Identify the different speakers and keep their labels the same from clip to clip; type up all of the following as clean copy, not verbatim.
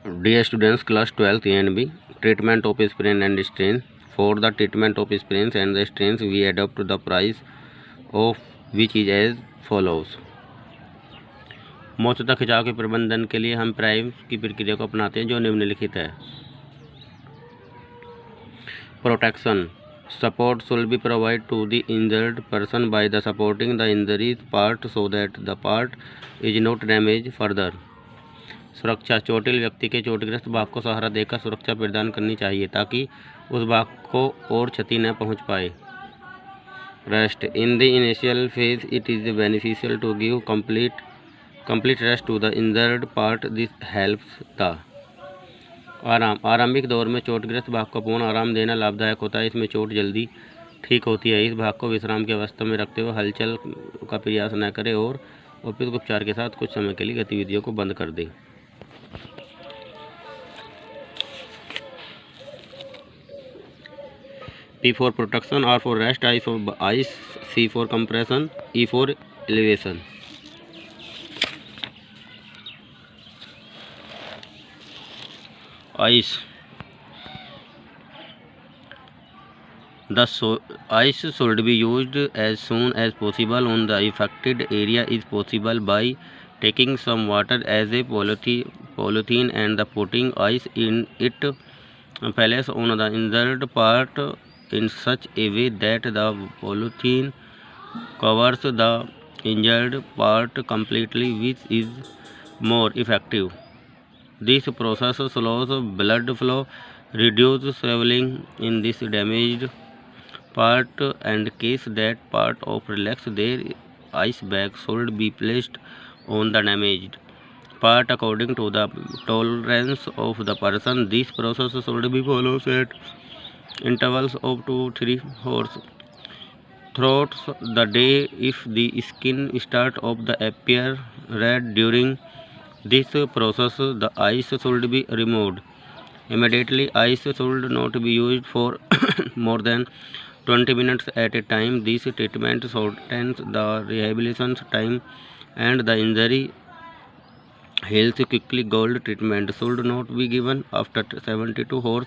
Speaker 1: Dear students, class 12th A&B, treatment of sprain and strain. For the treatment of sprains and the strains, we adopt the price of which is as follows. मोचता खिंचाव के प्रबंधन के लिए हम price की प्रक्रिया को अपनाते हैं जो निम्नलिखित है. Protection. Support should be provided to the injured person by the supporting the injured part so that the part is not damaged further. सुरक्षा. चोटिल व्यक्ति के चोटग्रस्त भाग को सहारा देकर सुरक्षा प्रदान करनी चाहिए ताकि उस भाग को और क्षति न पहुंच पाए. Rest. In the initial phase it is beneficial to give complete rest to the injured part. This helps the. आराम. आरंभिक दौर में चोटग्रस्त भाग को पूर्ण आराम देना लाभदायक होता है. इसमें चोट जल्दी ठीक होती है. इस भाग को विश्राम की अवस्था में रखते हुए हलचल का प्रयास न करें और उपयुक्त उपचार के साथ कुछ समय के लिए गतिविधियों को बंद कर दें. P for protection, R for rest, I for ice, C for compression, E for elevation. Ice. The ice should be used as soon as possible on the affected area is possible by taking some water as a polythene and putting ice in it. Place on the injured part in such a way that the polythene covers the injured part completely, which is more effective. This process slows blood flow, reduces swelling in this damaged part, and case that part of relax, their ice bag should be placed on the damaged part according to the tolerance of the person. This process should be followed at intervals of 2-3 hours throughout the day. If the skin starts to appear red during this process, the ice should be removed immediately. Ice should not be used for more than 20 minutes at a time. This treatment shortens the rehabilitation time and the injury heals quickly. Gold treatment should not be given after 72 hours.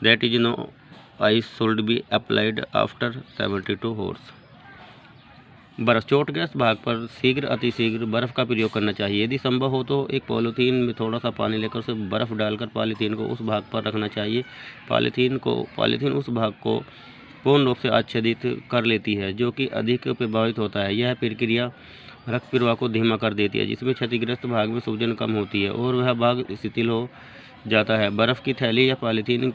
Speaker 1: That is, no ice should be applied after 72 hours. बर्फ़. चोटग्रस्त भाग पर शीघ्र अतिशीघ्र बर्फ़ का प्रयोग करना चाहिए. यदि संभव हो तो एक पॉलीथीन में थोड़ा सा पानी लेकर उसे बर्फ़ डालकर पॉलीथीन को उस भाग पर रखना चाहिए. पॉलीथीन उस भाग को पूर्ण रूप से आच्छादित कर लेती है जो कि अधिक प्रभावित होता है. यह प्रक्रिया रक्त प्रवाह को धीमा कर देती है जिसमें क्षतिग्रस्त भाग में सूजन कम होती है और वह भाग शिथिल हो जाता है. बर्फ़ की थैली या पॉलीथीन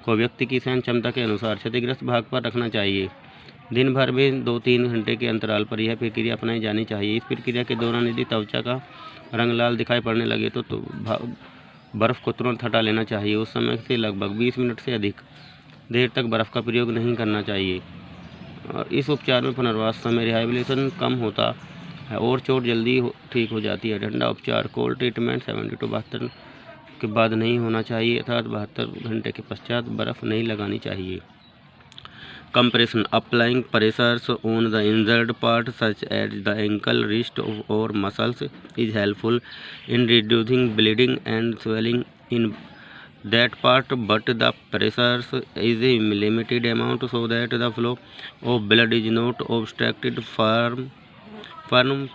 Speaker 1: को व्यक्ति की सहन क्षमता के अनुसार क्षतिग्रस्त भाग पर रखना चाहिए. दिन भर में 2-3 घंटे के अंतराल पर यह प्रक्रिया अपनाई जानी चाहिए. इस प्रक्रिया के दौरान यदि त्वचा का रंग लाल दिखाई पड़ने लगे तो बर्फ़ को तुरंत हटा लेना चाहिए. उस समय से लगभग 20 मिनट से अधिक देर तक बर्फ़ का प्रयोग नहीं करना चाहिए. इस उपचार में पुनर्वास समय रिहैबिलिटेशन कम होता है और चोट जल्दी ठीक हो जाती है. ठंडा उपचार. कोल्ड ट्रीटमेंट 72 के बाद नहीं होना चाहिए अर्थात 72 घंटे के पश्चात बर्फ़ नहीं लगानी चाहिए. Compression. Applying pressures on the injured part such as the ankle, wrist or muscles is helpful in reducing bleeding and swelling in that part, but the pressure is a limited amount so that the flow of blood is not obstructed. Firm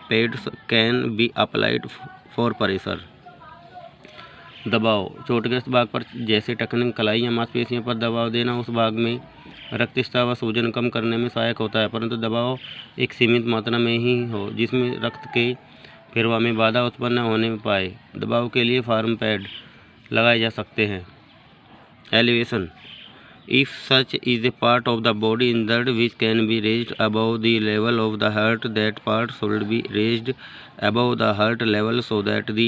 Speaker 1: pads can be applied for pressure. दबाव. चोटग्रस्त भाग पर जैसे टखने, कलाई या मांसपेशियों पर दबाव देना उस भाग में रक्तस्राव व सूजन कम करने में सहायक होता है, परंतु दबाव एक सीमित मात्रा में ही हो जिसमें रक्त के प्रवाह में बाधा उत्पन्न होने पाए. दबाव के लिए फार्म पैड लगाए जा सकते हैं. Elevation. If such is a part of the body injured which can be raised above the level of the heart, that part should be raised above the heart level so that the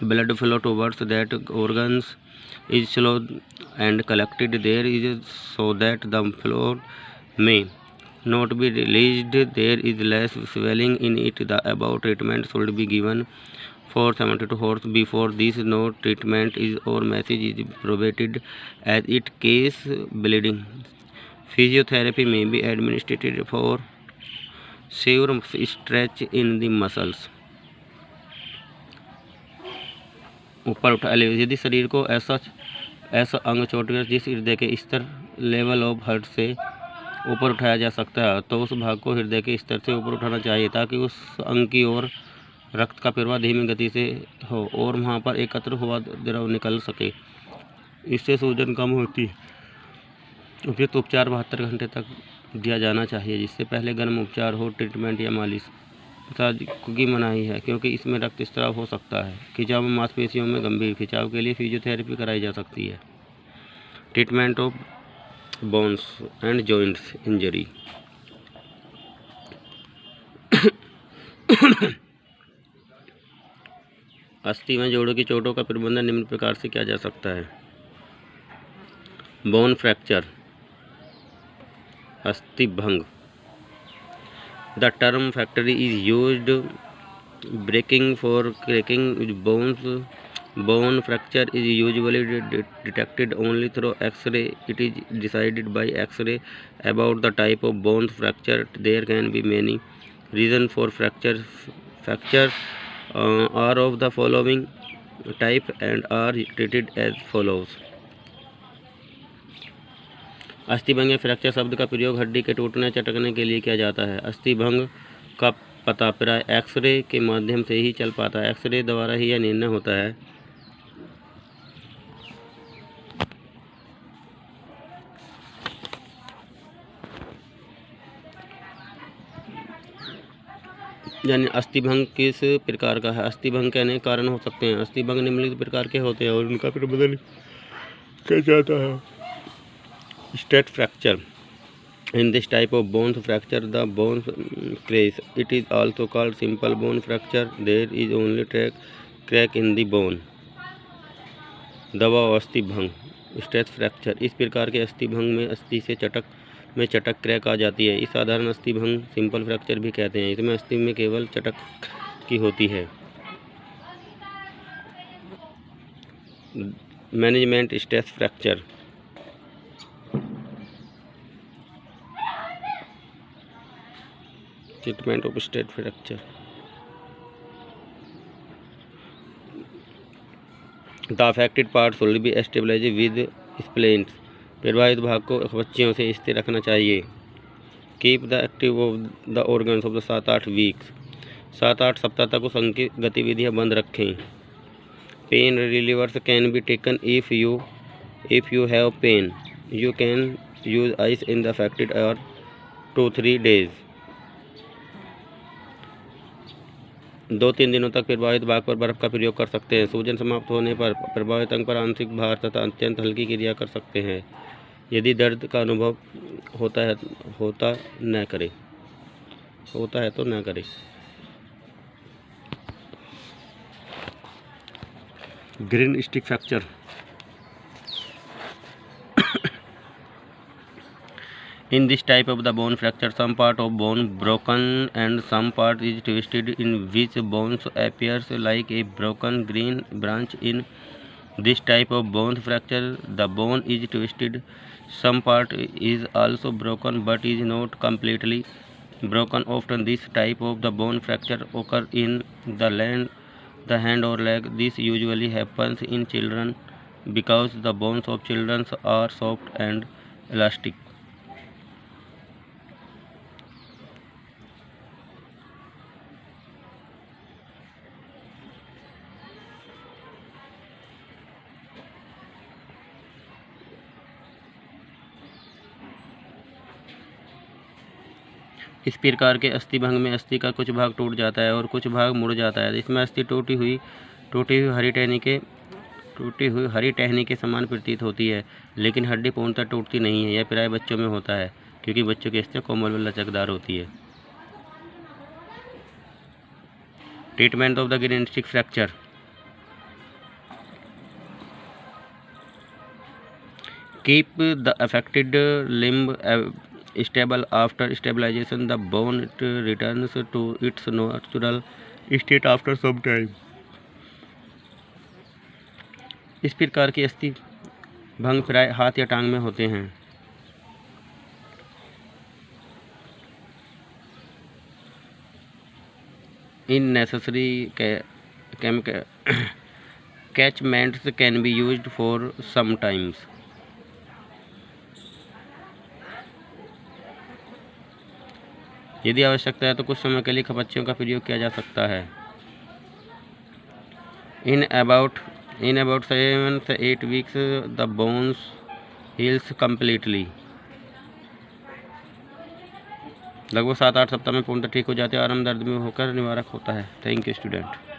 Speaker 1: blood flow towards that organs is slowed and collected there is so that the flow may not be released. There is less swelling in it. The above treatment should be given for 72 hours. Before this, no treatment is or message is provided as it case bleeding. Physiotherapy may be administered for severe stretch in the muscles. ऊपर उठा ले। यदि शरीर को ऐसा अंग छोड़कर जिस हृदय के स्तर लेवल ऑफ हार्ट से ऊपर उठाया जा सकता है तो उस भाग को हृदय के स्तर से ऊपर उठाना चाहिए, ताकि उस अंग की ओर रक्त का प्रवाह धीमी गति से हो और वहां पर एकत्र हुआ द्रव निकल सके। इससे सूजन कम होती है। उपयुक्त उपचार 72 घंटे तक दिया जाना चाहिए, जिससे पहले गर्म उपचार हो, ट्रीटमेंट या मालिश की मनाही है, क्योंकि इसमें रक्तस्राव हो सकता है। खिंचाव में मांसपेशियों में गंभीर खिंचाव के लिए फिजियोथेरेपी कराई जा सकती है। Treatment of bones and joints injury. अस्थि में जोड़ों की चोटों का प्रबंधन निम्न प्रकार से किया जा सकता है। बोन फ्रैक्चर, अस्थि भंग। The term fracture is used breaking for cracking bones. Bone fracture is usually detected only through X-ray. It is decided by X-ray about the type of bone fracture. There can be many reasons for fractures. Fractures are of the following type and are treated as follows. अस्थिभंग या fracture शब्द का प्रयोग हड्डी के टूटने चटकने के लिए किया जाता है। अस्थिभंग का पता प्राय एक्सरे के माध्यम से ही चल पाता है। एक्सरे द्वारा ही यह निर्णय होता है यानी अस्थिभंग किस प्रकार का है। अस्थिभंग के अनेक कारण हो सकते हैं। अस्थिभंग निम्नलिखित प्रकार के होते हैं और उनका प्रबंधन किया जाता है। Straight fracture. In this type of bone fracture, the bone cracks. It is also called simple bone fracture. There is only crack in the bone. दबाव अस्थि भंग. Stress fracture. इस प्रकार के अस्थि भंग में अस्थि से चटक क्रैक आ जाती है। इस साधारण अस्थि भंग सिंपल फ्रैक्चर भी कहते हैं। इसमें अस्थि में केवल चटक की होती है। Management stress fracture. Treatment of stress fracture. The affected part should be stabilised with splints. प्रभावित भाग को बच्चियों से स्थिर रखना चाहिए। Keep the active of the organs of the 7-8 weeks. 7-8 सप्ताह तक उस अंग की गतिविधियाँ बंद रखें। Pain relievers can be taken if you have pain. You can use ice in the affected और 2-3 डेज. 2-3 दिनों तक प्रभावित भाग पर बर्फ का प्रयोग कर सकते हैं। सूजन समाप्त होने पर प्रभावित अंग पर आंशिक भार तथा अत्यंत हल्की क्रिया कर सकते हैं। यदि दर्द का अनुभव होता है तो न करें। Green stick fracture. In this type of the bone fracture, some part of bone broken and some part is twisted, in which bones appears like a broken green branch. In this type of bone fracture, the bone is twisted. Some part is also broken but is not completely broken. Often this type of the bone fracture occurs in the hand or leg. This usually happens in children because the bones of children are soft and elastic. इस प्रकार के अस्थिभंग में अस्थि का कुछ भाग टूट जाता है और कुछ भाग मुड़ जाता है। इसमें अस्थि टूटी हुई हरी टहनी के समान प्रतीत होती है, लेकिन हड्डी पूर्णतः टूटती नहीं है। यह प्राय बच्चों में होता है, क्योंकि बच्चों की अस्थि कोमल व लचकदार होती है। Treatment of the green stick fracture. Keep the affected limb stable. After stabilization, the bone returns to its natural state after some time. इस प्रकार की अस्थि भंग प्राय हाथ या टांग में होते हैं। In necessary catchments can be used for some times. यदि आवश्यकता है तो कुछ समय के लिए खपच्चियों का प्रयोग किया जा सकता है। इन अबाउट 7 से 8 weeks the bones heels completely. लगभग 7-8 सप्ताह में पूर्णतः ठीक हो जाते हैं। आराम दर्द में होकर निवारक होता है। Thank you student.